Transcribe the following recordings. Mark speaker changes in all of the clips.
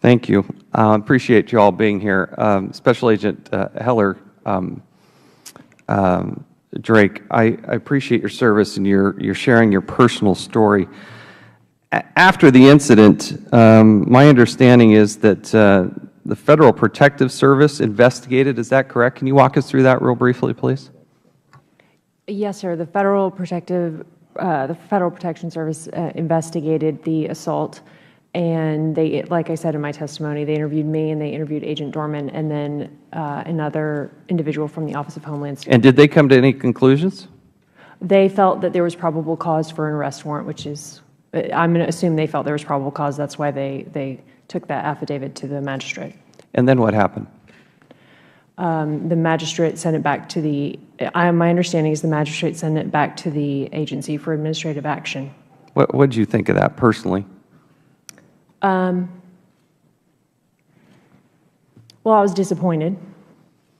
Speaker 1: Thank you. Appreciate you all being here. Special Agent Heller, Drake, I appreciate your service and your sharing your personal story. After the incident, my understanding is that the Federal Protective Service investigated. Is that correct? Can you walk us through that real briefly, please?
Speaker 2: Yes, sir. The Federal Protection Service investigated the assault, and they, like I said in my testimony, they interviewed me and they interviewed Agent Dorman and then another individual from the Office of Homeland Security.
Speaker 1: And did they come to any conclusions?
Speaker 2: They felt that there was probable cause for an arrest warrant, which is, I'm going to assume they felt there was probable cause. That's why they took that affidavit to the magistrate.
Speaker 1: And then what happened?
Speaker 2: The magistrate sent it back to the, my understanding is the magistrate sent it back to the agency for administrative action.
Speaker 1: What did you think of that personally?
Speaker 2: Well, I was disappointed,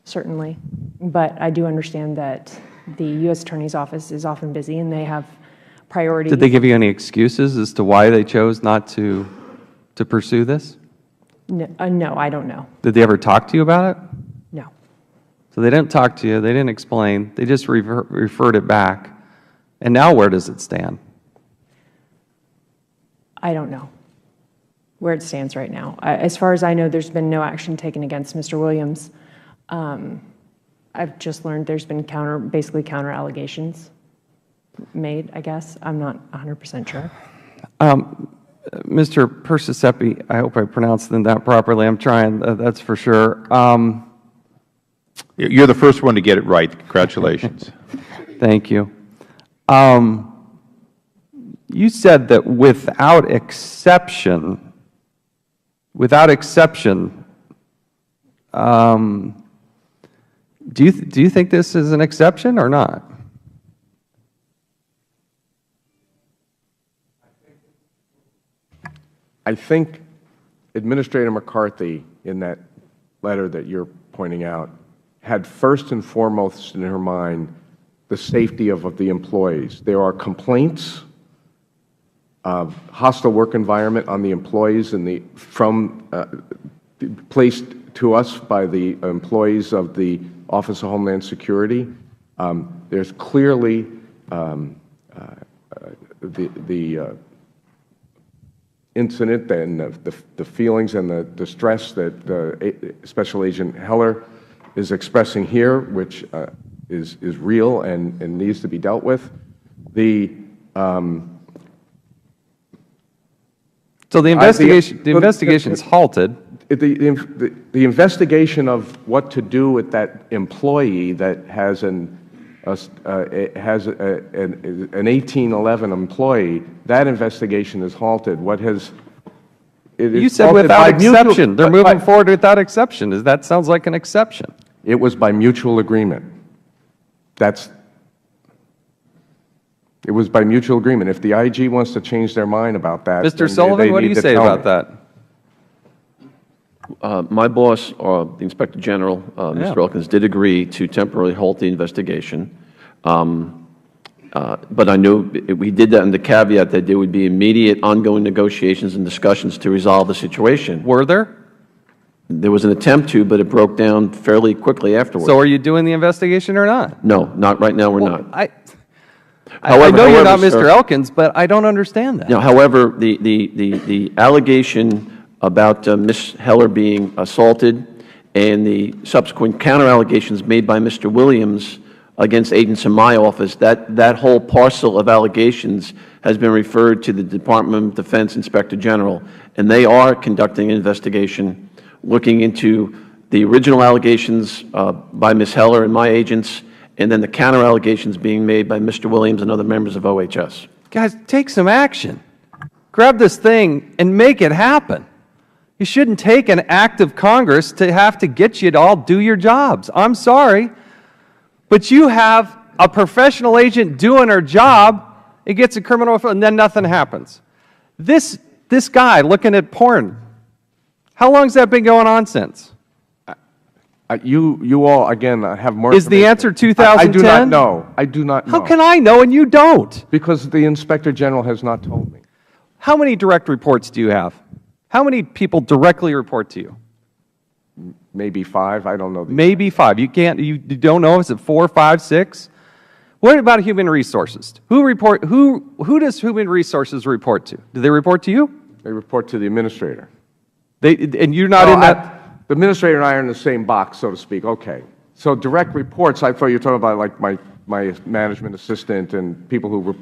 Speaker 2: certainly, but I do understand that the U.S. Attorney's Office is often busy and they have priorities.
Speaker 1: Did they give you any excuses as to why they chose not to pursue this?
Speaker 2: No, I don't know.
Speaker 1: Did they ever talk to you about it?
Speaker 2: No.
Speaker 1: So they didn't talk to you, they didn't explain, they just referred it back. And now where does it stand?
Speaker 2: I don't know where it stands right now. As far as I know, there's been no action taken against Mr. Williams. I've just learned there's been basically counter allegations made, I guess. I'm not 100% sure.
Speaker 1: Mr. Persisepi, I hope I pronounced that properly. I'm trying, that's for sure.
Speaker 3: You're the first one to get it right. Congratulations.
Speaker 1: Thank you. You said that without exception, do you think this is an exception or not?
Speaker 4: I think Administrator McCarthy, in that letter that you're pointing out, had first and foremost in her mind the safety of the employees. There are complaints of hostile work environment on the employees placed to us by the employees of the Office of Homeland Security. There's clearly the incident and the feelings and the distress that Special Agent Heller is expressing here, which is real and needs to be dealt with.
Speaker 1: So the investigation is halted.
Speaker 4: The investigation of what to do with that employee that has an 1811 employee, that investigation is halted.
Speaker 1: You said without exception. They're moving forward without exception. That sounds like an exception.
Speaker 4: It was by mutual agreement. It was by mutual agreement. If the IG wants to change their mind about that,
Speaker 1: Mr. Sullivan, what do you say about that?
Speaker 5: My boss, the Inspector General, Mr. Elkins, did agree to temporarily halt the investigation. But I knew we did that in the caveat that there would be immediate ongoing negotiations and discussions to resolve the situation.
Speaker 1: Were there?
Speaker 5: There was an attempt to, but it broke down fairly quickly afterwards.
Speaker 1: So are you doing the investigation or not?
Speaker 5: No, not right now. We're not.
Speaker 1: I know you're not Mr. Elkins, but I don't understand that.
Speaker 5: No, however, the allegation about Ms. Heller being assaulted and the subsequent counter-allegations made by Mr. Williams against agents in my office, that whole parcel of allegations has been referred to the Department of Defense Inspector General, and they are conducting an investigation looking into the original allegations by Ms. Heller and my agents, and then the counter-allegations being made by Mr. Williams and other members of OHS.
Speaker 1: Guys, take some action. Grab this thing and make it happen. You shouldn't take an act of Congress to have to get you to all do your jobs. I'm sorry, but you have a professional agent doing her job, it gets a criminal, and then nothing happens. This guy looking at porn, how long has that been going on since?
Speaker 4: You all, again, have more
Speaker 1: Is the answer 2010?
Speaker 4: I do not know. I do not know.
Speaker 1: How can I know and you don't?
Speaker 4: Because the Inspector General has not told me.
Speaker 1: How many direct reports do you have? How many people directly report to you?
Speaker 4: Maybe 5, I don't know.
Speaker 1: Maybe 5. You don't know, is it 4, 5, 6? What about human resources? Who does human resources report to? Do they report to you?
Speaker 4: They report to the administrator.
Speaker 1: And you're not in that?
Speaker 4: The administrator and I are in the same box, so to speak. Okay. So direct reports, I thought you were talking about like my management assistant and people who,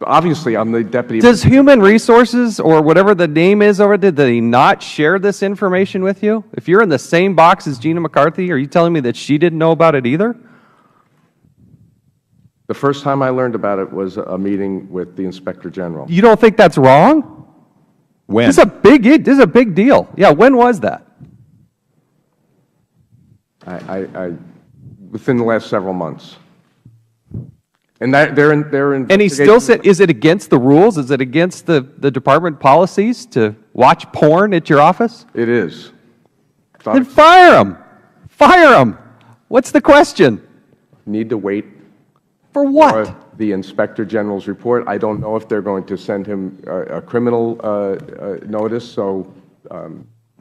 Speaker 4: obviously I'm the deputy.
Speaker 1: Does human resources or whatever the name is over there, did they not share this information with you? If you're in the same box as Gina McCarthy, are you telling me that she didn't know about it either?
Speaker 4: The first time I learned about it was a meeting with the Inspector General.
Speaker 1: You don't think that's wrong?
Speaker 3: When?
Speaker 1: This is a big deal. Yeah, when was that?
Speaker 4: Within the last several months. And they're in.
Speaker 1: And he still said, is it against the rules? Is it against the department policies to watch porn at your office?
Speaker 4: It is.
Speaker 1: Then fire him. Fire him. What's the question?
Speaker 4: Need to wait.
Speaker 1: For what?
Speaker 4: For the Inspector General's report. I don't know if they're going to send him a criminal notice, so.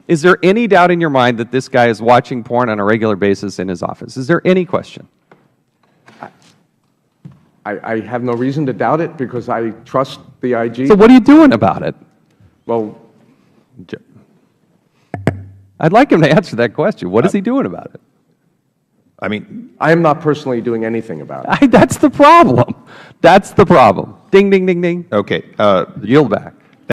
Speaker 1: Is there any doubt in your mind that this guy is watching porn on a regular basis in his office? Is there any question?
Speaker 4: I have no reason to doubt it because I trust the IG.
Speaker 1: So what are you doing about it?
Speaker 4: Well,
Speaker 1: I'd like him to answer that question. What is he doing about it?
Speaker 3: I mean,
Speaker 4: I am not personally doing anything about it.
Speaker 1: That's the problem. That's the problem. Ding, ding, ding, ding.
Speaker 3: okay.
Speaker 1: Yield back.